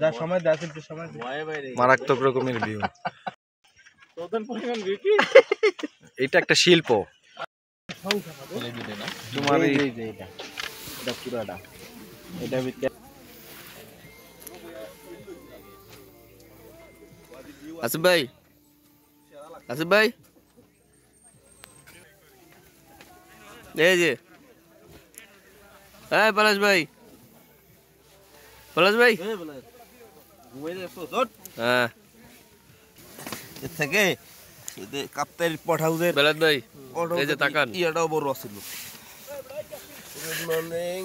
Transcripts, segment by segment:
যা সময় দে আছে সময় মারাত্মক রকমের ভিউ। এটা একটা শিল্প। তোমার এটা পুরাটা এটা ভিতরে আসিফ ভাই, আসিফ ভাই, এই যে হ্যাঁ পলাশ ভাই, পলাশ ভাই, হ্যাঁ থেকে কাপ্তাই পঠাউদের বেলাত ভাই, এই যে তাকান, ইয়াটাও বড় আছিল। Good morning.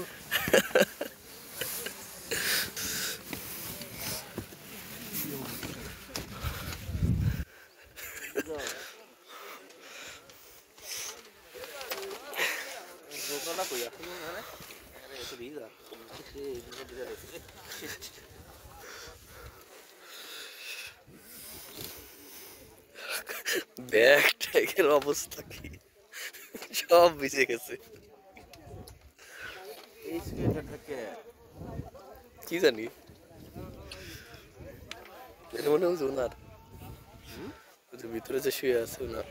ব্যাগ ট্যাগের অবস্থা কি, সব ভিজে গেছে। কি জানি এটা মনে হচ্ছে ওনার ভিতরে যে শুয়ে আছে ওনার।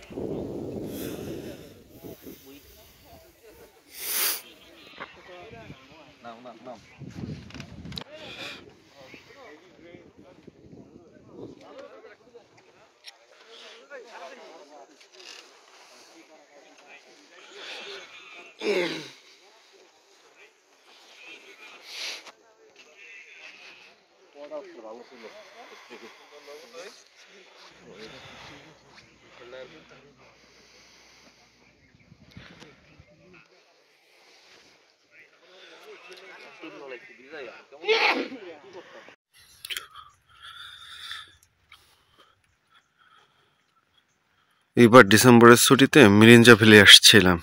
এইবার ডিসেম্বরের ছুটিতে মিরিঞ্জা ভ্যালি আসছিলাম,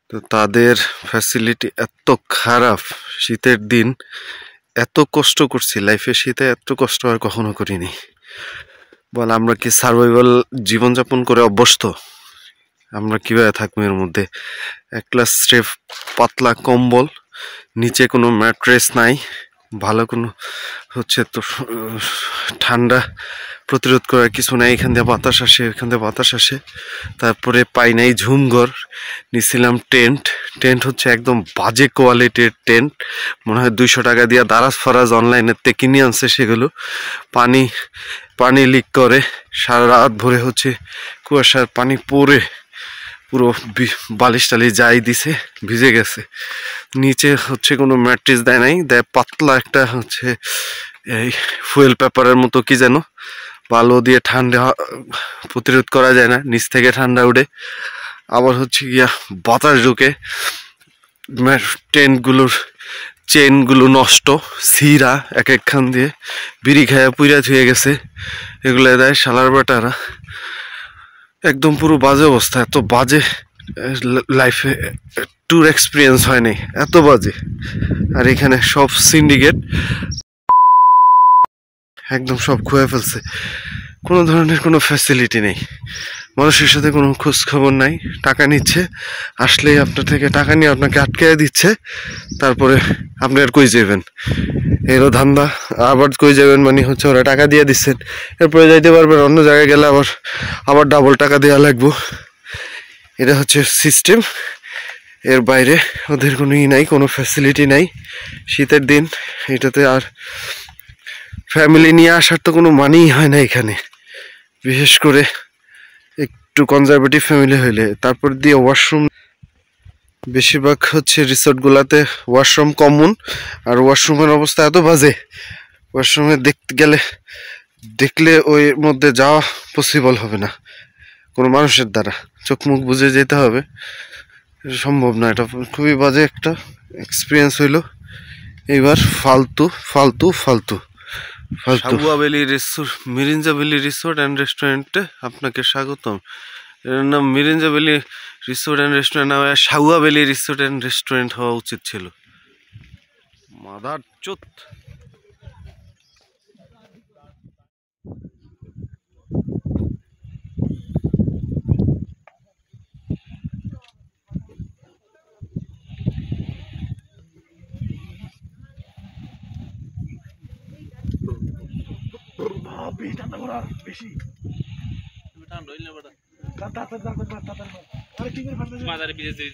তো তাদের ফ্যাসিলিটি এত খারাপ। শীতের দিন এত কষ্ট করছি, লাইফে শীতে এত কষ্ট আর কখনো করিনি। বল আমরা কি সার্ভাইভাল জীবনযাপন করে অভ্যস্ত? আমরা কিভাবে থাকবো এর মধ্যে? এক ক্লাস স্রেফ পাতলা কম্বল, নিচে কোনো ম্যাট্রেস নাই, ভালো কোনো হচ্ছে তো ঠান্ডা প্রতিরোধ করার কিছু নাই। এখান দিয়ে বাতাস আসে, এখান দিয়ে বাতাস আসে। তারপরে পাই নাই ঝুমঘর, নিছিলাম টেন্ট। টেন্ট হচ্ছে একদম বাজে কোয়ালিটির টেন্ট, মনে হয় 200 টাকা দিয়ে দারাজ ফারাজ অনলাইনের থেকে কিনে আনছে সেগুলো। পানি পানি লিক করে, সারা রাত ভরে হচ্ছে কুয়াশার পানি পড়ে পুরো বালিশ টালিশ যাই দিছে, ভিজে গেছে। নিচে হচ্ছে কোনো ম্যাট্রেস দেয় নাই, দেয় পাতলা একটা হচ্ছে এই ফুয়েল পেপারের মতো কি যেন, বালু দিয়ে ঠান্ডা প্রতিরোধ করা যায় না, নিচ থেকে ঠান্ডা উঠে। আবার হচ্ছে গিয়া বাতাস ঢুকে, টেন্টগুলোর চেনগুলো নষ্ট, সিরা এক একখান দিয়ে বিড়ি খায়া পুইরা ধুয়ে গেছে। এগুলো দেয় শালার বেটারা, একদম পুরো বাজে অবস্থা। এত বাজে লাইফে ট্যুর এক্সপিরিয়েন্স হয়নি, এত বাজে। আর এখানে সব সিন্ডিকেট একদম সব খুঁয়ে ফেলছে, কোনো ধরনের কোনো ফ্যাসিলিটি নেই, মানুষের সাথে কোনো খোঁজ খবর নাই। টাকা নিচ্ছে, আসলেই আপনার থেকে টাকা নিয়ে আপনাকে আটকে দিচ্ছে, তারপরে আপনি আর কই যাবেন? এরও ধান্দা। আবার কই যাবেন মানে হচ্ছে ওরা টাকা দিয়ে দিচ্ছেন, এরপরে যাইতে পারবেন, অন্য জায়গায় গেলে আবার আবার ডাবল টাকা দেওয়া লাগবো। এটা হচ্ছে সিস্টেম, এর বাইরে ওদের কোনো নাই, কোনো ফ্যাসিলিটি নাই। শীতের দিন এটাতে আর ফ্যামিলি নিয়ে আসার তো কোনো মানেই হয় না এখানে, বিশেষ করে একটু কনজারভেটিভ ফ্যামিলি হইলে। তারপর দিয়ে ওয়াশরুম, বেশিরভাগ হচ্ছে রিসোর্টগুলোতে ওয়াশরুম কমন, আর ওয়াশরুমের অবস্থা এত বাজে, ওয়াশরুমে দেখলে ওই মধ্যে যাওয়া পসিবল হবে না কোনো মানুষের দ্বারা, চোখ মুখ বুঝে যেতে হবে, সম্ভব না। এটা খুবই বাজে একটা এক্সপিরিয়েন্স হইলো। এইবার ফালতু ফালতু ফালতু ফালতু মিরিঞ্জা ভ্যালি রিসোর্ট অ্যান্ড রেস্টুরেন্টে আপনাকে স্বাগতম। এর নাম Mirinja valley resort and restaurant না, সাগুয়া ভ্যালি রিসোর্ট অ্যান্ড রেস্টুরেন্ট হওয়া উচিত ছিল। মাদার চোত। বেশি টানা করা বেশি তুমি টান রইল না বেটা তাড়াতাড়ি আরে কি করে ফাটবে মাদারে বিজে